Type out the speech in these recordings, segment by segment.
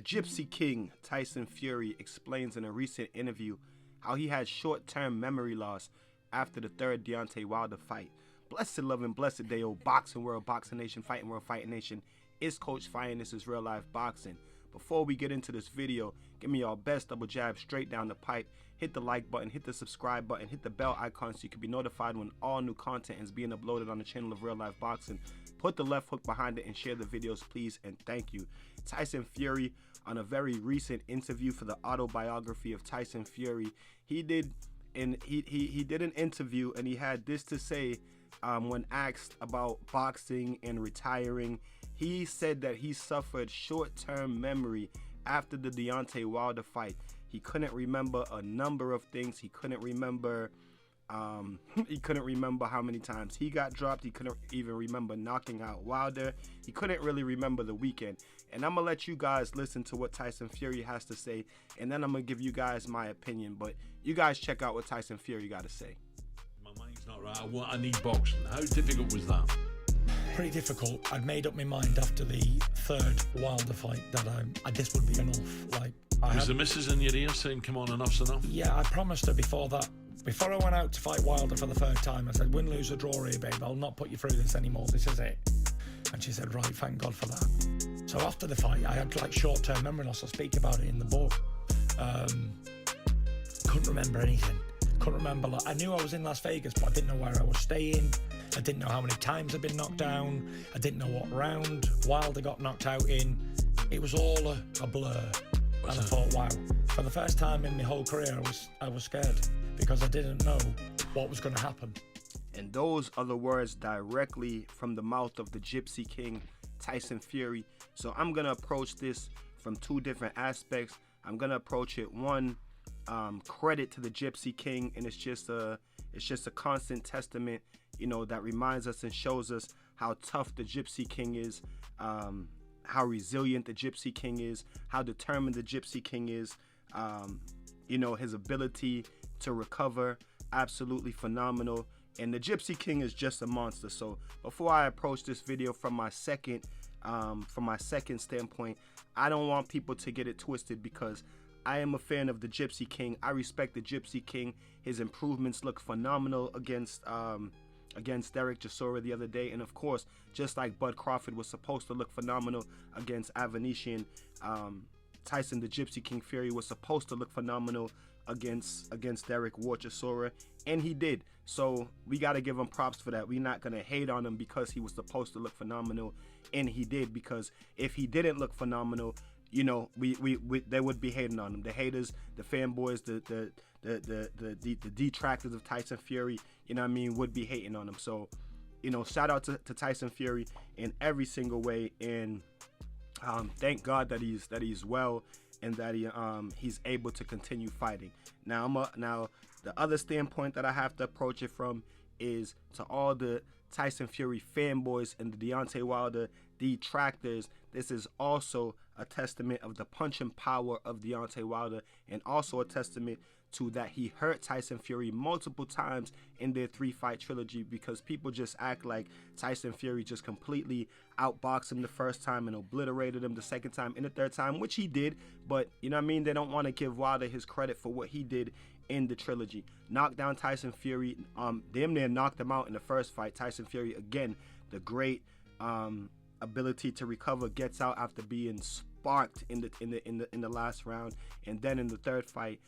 Gypsy King, Tyson Fury, explains in a recent interview how he had short-term memory loss after the third Deontay Wilder fight. Blessed love and blessed day, oh boxing world, boxing nation, fighting world, fighting nation. It's Coach Fire and this is real life boxing. Before we get into this video, give me your best double jab straight down the pipe. Hit the like button, hit the subscribe button, hit the bell icon so you can be notified when all new content is being uploaded on the channel of Real Life Boxing. Put the left hook behind it and share the videos, please, and thank you. Tyson Fury, on a very recent interview for the autobiography of Tyson Fury, he did an interview and he had this to say when asked about boxing and retiring. He said that he suffered short-term memory after the Deontay Wilder fight. He couldn't remember a number of things. He couldn't remember how many times he got dropped. He couldn't even remember knocking out Wilder. He couldn't really remember the weekend. And I'm gonna let you guys listen to what Tyson Fury has to say, and then I'm gonna give you guys my opinion. But you guys check out what Tyson Fury got to say. My mind's not right. I need boxing. How difficult was that? Pretty difficult. I'd made up my mind after the third Wilder fight that this would be enough. Like, Was the missus in your ear saying, "Come on, enough's enough"? Yeah, I promised her before that. Before I went out to fight Wilder for the third time, I said, "Win, lose or draw here, babe. I'll not put you through this anymore. This is it." And she said, "Right, thank God for that." So after the fight, I had like short-term memory loss. I speak about it in the book. Couldn't remember anything. Couldn't remember. Like, I knew I was in Las Vegas, but I didn't know where I was staying. I didn't know how many times I'd been knocked down. I didn't know what round Wilder got knocked out in. It was all a blur. And I thought, wow, for the first time in my whole career, I was scared because I didn't know what was going to happen. And those are the words directly from the mouth of the Gypsy King, Tyson Fury. So I'm going to approach this from two different aspects. I'm going to approach it, one, credit to the Gypsy King, and it's just a constant testament, you know, that reminds us and shows us how tough the Gypsy King is, how resilient the Gypsy King is, how determined the Gypsy King is, you know, his ability to recover, absolutely phenomenal. And the Gypsy King is just a monster. So before I approach this video from my second standpoint, I don't want people to get it twisted because I am a fan of the Gypsy King. I respect the Gypsy King. His improvements look phenomenal against Derek Chisora the other day, and of course, just like Bud Crawford was supposed to look phenomenal against Avanesian, Tyson the Gypsy King Fury was supposed to look phenomenal against Derek Chisora, and he did. So we got to give him props for that. We're not gonna hate on him because he was supposed to look phenomenal, and he did. Because if he didn't look phenomenal, you know, they would be hating on him. The haters, the fanboys, the detractors of Tyson Fury, you know what I mean, would be hating on him. So, you know, shout out to Tyson Fury in every single way, and thank God that he's well and that he's able to continue fighting. Now the other standpoint that I have to approach it from is to all the Tyson Fury fanboys and the Deontay Wilder detractors. This is also a testament of the punching power of Deontay Wilder, and also a testament to that he hurt Tyson Fury multiple times in their 3-fight trilogy, because people just act like Tyson Fury just completely outboxed him the first time and obliterated him the second time and the third time, which he did. But you know what I mean, they don't want to give Wilder his credit for what he did in the trilogy. Knocked down Tyson Fury, damn near knocked him out in the first fight. Tyson Fury, again, the great ability to recover, gets out after being sparked in the last round. And then in the third fight,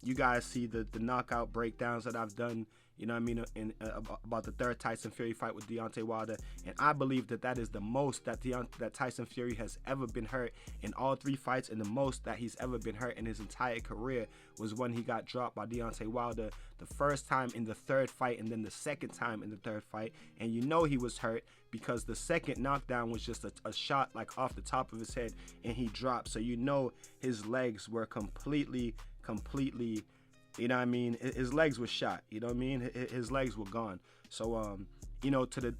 you guys see the knockout breakdowns that I've done, you know what I mean, about the third Tyson Fury fight with Deontay Wilder. And I believe that is the most that Tyson Fury has ever been hurt in all 3 fights, and the most that he's ever been hurt in his entire career was when he got dropped by Deontay Wilder the first time in the third fight, and then the second time in the third fight. And you know he was hurt because the second knockdown was just a shot like off the top of his head and he dropped. So you know his legs were completely, you know what I mean, his legs were shot, you know what I mean, his legs were gone. So you know, to the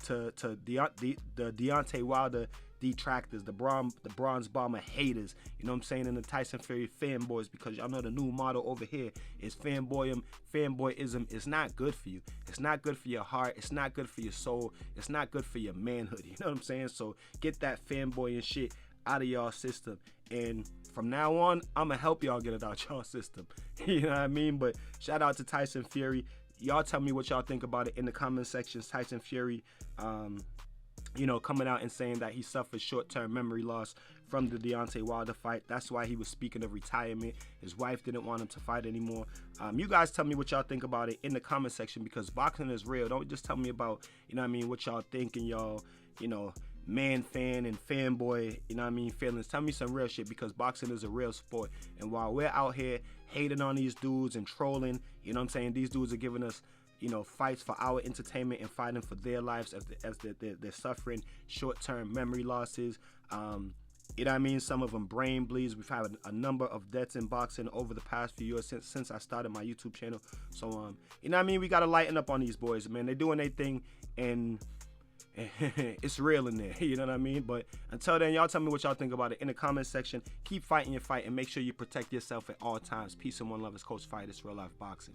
Deontay Wilder detractors, the Bronze Bomber haters, you know what I'm saying, and the Tyson Fury fanboys, because y'all know the new motto over here is fanboyism. It's not good for you. It's not good for your heart. It's not good for your soul. It's not good for your manhood. You know what I'm saying? So get that fanboy and shit out of y'all system. And from now on, I'm going to help y'all get it out y'all system. You know what I mean? But shout out to Tyson Fury. Y'all tell me what y'all think about it in the comment sections. Tyson Fury, coming out and saying that he suffered short-term memory loss from the Deontay Wilder fight. That's why he was speaking of retirement. His wife didn't want him to fight anymore. You guys tell me what y'all think about it in the comment section, because boxing is real. Don't just tell me about, what y'all think and y'all, man fan and fanboy, feelings. Tell me some real shit, because boxing is a real sport. And while we're out here hating on these dudes and trolling, these dudes are giving us, fights for our entertainment and fighting for their lives as they're suffering short-term memory losses. Some of them brain bleeds. We've had a number of deaths in boxing over the past few years since I started my YouTube channel. So, we got to lighten up on these boys, man. They're doing their thing, and it's real in there, you know what I mean? But until then, y'all tell me what y'all think about it in the comment section. Keep fighting your fight and make sure you protect yourself at all times. Peace and one love. It's Coach Fight. It's Real Life Boxing.